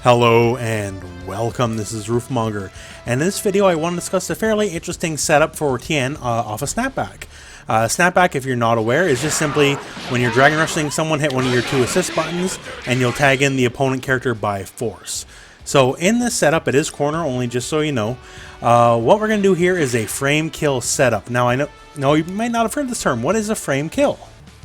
Hello and welcome, this is Rooflemonger, and in this video I want to discuss a fairly interesting setup for Tien off a Snapback. Snapback, if you're not aware, is just simply when you're dragon rushing someone, hit one of your two assist buttons and you'll tag in the opponent character by force. So in this setup it is corner only, just so you know. What we're going to do here is a frame kill setup. Now I know you might not have heard this term. What is a frame kill?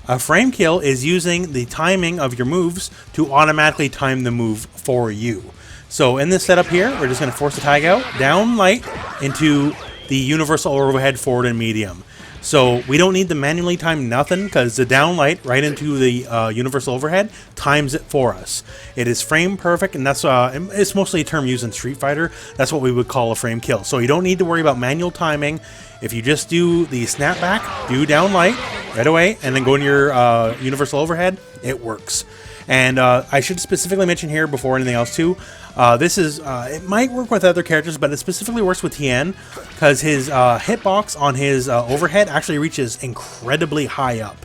A frame kill is using the timing of your moves to automatically time the move for you. So in this setup here, we're just going to force the tag out, down light, into the universal overhead, forward, and medium. So we don't need to manually time nothing, because the down light right into the universal overhead times it for us. It is frame perfect, and that's it's mostly a term used in Street Fighter. That's what we would call a frame kill. So you don't need to worry about manual timing. If you just do the snapback, do down light right away, and then go in your universal overhead, it works. And I should specifically mention here before anything else too, this is, it might work with other characters, but it specifically works with Tien, because his hitbox on his overhead actually reaches incredibly high up.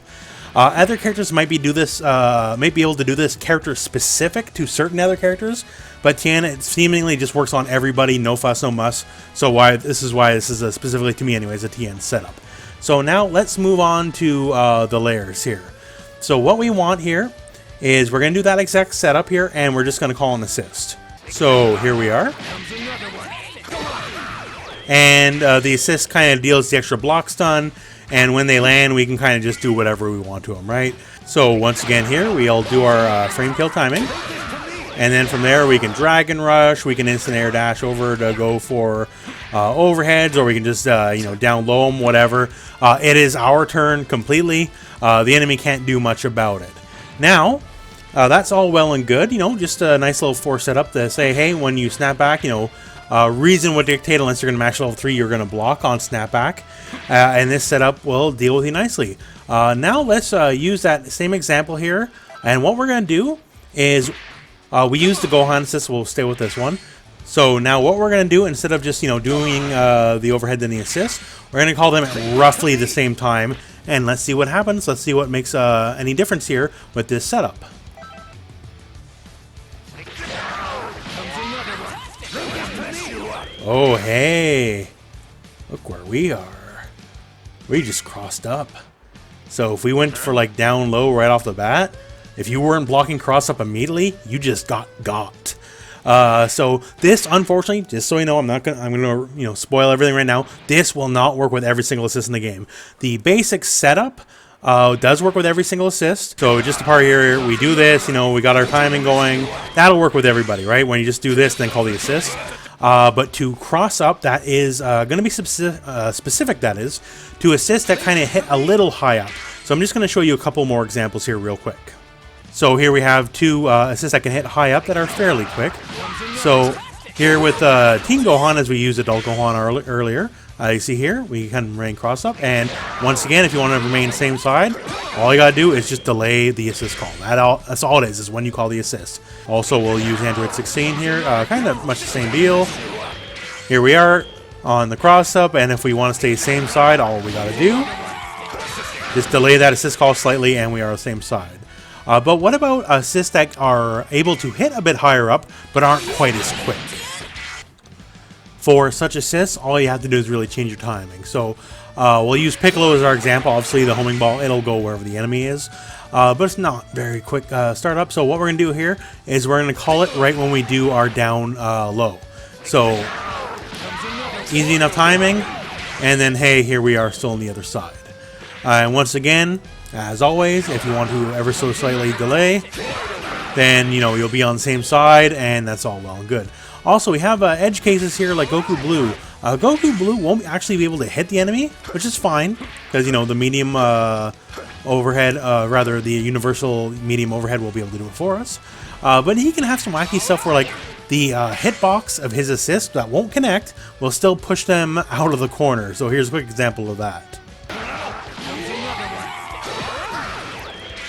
Other characters might be able to do this character specific to certain other characters, but Tien, it seemingly just works on everybody, no fuss, no muss. So this is specifically to me anyways, a Tien setup. So now let's move on to the layers here. So what we want here is we're going to do that exact setup here, and we're just going to call an assist. So here we are. And the assist kind of deals the extra block stun, and when they land, we can kind of just do whatever we want to them, right? So once again here, we'll do our frame kill timing. And then from there, we can dragon rush, we can instant air dash over to go for overheads, or we can just, down low them, whatever. It is our turn completely. The enemy can't do much about it. Now, that's all well and good, just a nice little force setup to say, hey, when you snap back, reason would dictate unless you're going to max level 3, you're going to block on snapback. And this setup will deal with you nicely. Now let's use that same example here. And what we're going to do is we use the Gohan assist. We'll stay with this one. So now what we're going to do, instead of just doing the overhead and the assist, we're going to call them at roughly the same time. And let's see what happens. Let's see what makes any difference here with this setup. Oh, hey. Look where we are. We just crossed up. So if we went for like down low right off the bat, if you weren't blocking cross up immediately, you just got. So this, unfortunately, just so you know, I'm gonna spoil everything right now. This will not work with every single assist in the game. The basic setup does work with every single assist. So just the part here, we do this, we got our timing going. That'll work with everybody, right? When you just do this, then call the assist. But to cross up, that is going to be specific, that is, to assist that kind of hit a little high up. So I'm just going to show you a couple more examples here real quick. So here we have two assists that can hit high up that are fairly quick. So here with Team Gohan, as we used adult Gohan earlier, you see here, we can remain cross up. And once again, if you want to remain same side, all you got to do is just delay the assist call. That's all it is when you call the assist. Also, we'll use Android 16 here, kind of much the same deal. Here we are on the cross up, and if we want to stay same side, all we got to do, just delay that assist call slightly, and we are on the same side. But what about assists that are able to hit a bit higher up, but aren't quite as quick? For such assists, all you have to do is really change your timing. So we'll use Piccolo as our example. Obviously, the homing ball, it'll go wherever the enemy is. But it's not very quick startup. So what we're going to do here is we're going to call it right when we do our down low. So easy enough timing. And then, hey, here we are still on the other side. And once again, as always, if you want to ever so slightly delay, then, you'll be on the same side, and that's all well and good. Also, we have edge cases here like Goku Blue. Goku Blue won't actually be able to hit the enemy, which is fine, because, the medium overhead, the universal medium overhead will be able to do it for us. But he can have some wacky stuff where, like, the hitbox of his assist that won't connect will still push them out of the corner. So here's a quick example of that.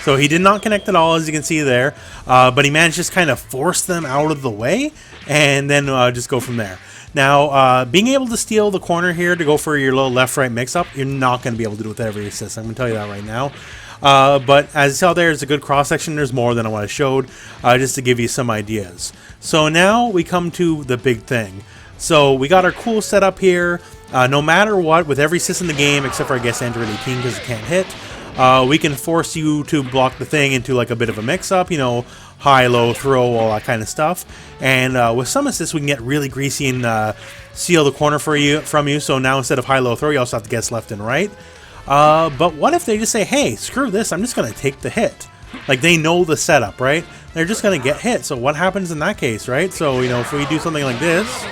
So he did not connect at all, as you can see there, but he managed to just kind of force them out of the way, and then just go from there. Now, being able to steal the corner here to go for your little left-right mix-up, you're not going to be able to do it with every assist. I'm going to tell you that right now. But as you saw there's a good cross-section. There's more than what I showed, just to give you some ideas. So now we come to the big thing. So we got our cool setup here. No matter what, with every assist in the game, except for I guess Android 18 because it can't hit, we can force you to block the thing into like a bit of a mix-up, you know, high, low, throw, all that kind of stuff. And with some assists, we can get really greasy and seal the corner from you. So now instead of high, low, throw, you also have to guess left and right. But what if they just say, hey, screw this, I'm just going to take the hit? Like, they know the setup, right? They're just going to get hit. So what happens in that case, right? So, you know, if we do something like this,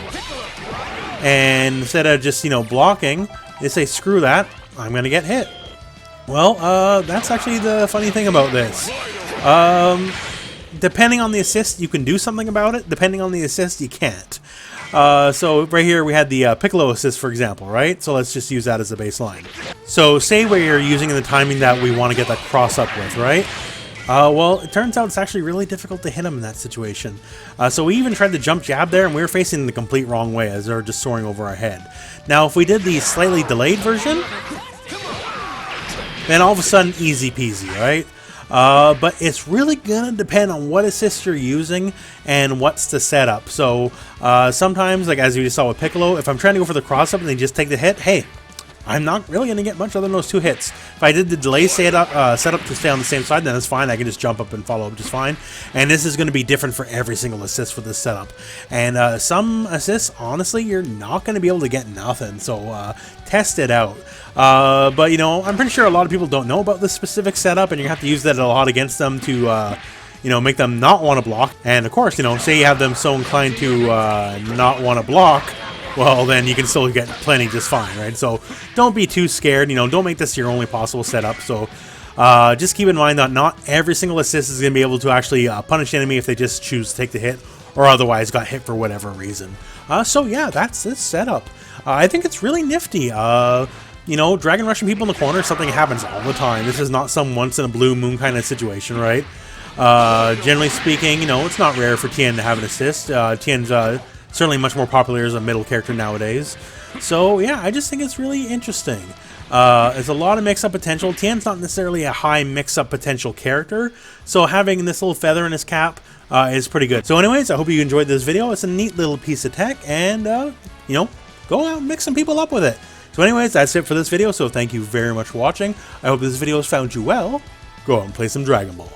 and instead of just, you know, blocking, they say, screw that, I'm going to get hit. Well, that's actually the funny thing about this. Depending on the assist, you can do something about it. Depending on the assist, you can't. So right here we had the Piccolo Assist, for example, right? So let's just use that as a baseline. So say where you're using the timing that we want to get that cross up with, right? Well, it turns out it's actually really difficult to hit him in that situation. So we even tried the jump jab there, and we were facing the complete wrong way as they're just soaring over our head. Now, if we did the slightly delayed version, then all of a sudden, easy peasy, right? But it's really gonna depend on what assist you're using and what's the setup. So sometimes, like as you just saw with Piccolo, if I'm trying to go for the cross up and they just take the hit, hey, I'm not really going to get much other than those 2 hits. If I did the delay setup to stay on the same side, then that's fine. I can just jump up and follow up just fine. And this is going to be different for every single assist for this setup. And some assists, honestly, you're not going to be able to get nothing. So test it out. But, you know, I'm pretty sure a lot of people don't know about this specific setup, and you have to use that a lot against them to, you know, make them not want to block. And, of course, you know, say you have them so inclined to not want to block, well, then you can still get plenty just fine, right? So don't be too scared, you know, don't make this your only possible setup. So just keep in mind that not every single assist is going to be able to actually punish the enemy if they just choose to take the hit or otherwise got hit for whatever reason. So yeah, that's this setup. I think it's really nifty. You know, dragon rushing people in the corner is something that happens all the time. This is not some once in a blue moon kind of situation, right? Generally speaking, you know, it's not rare for Tien to have an assist. Tien's certainly much more popular as a middle character nowadays. So yeah, I just think it's really interesting. There's a lot of mix-up potential. Tien's not necessarily a high mix-up potential character, so having this little feather in his cap is pretty good. So anyways, I hope you enjoyed this video. It's a neat little piece of tech, and you know, go out and mix some people up with it. So anyways, that's it for this video, so thank you very much for watching. I hope this video has found you well. Go out and play some Dragon Ball.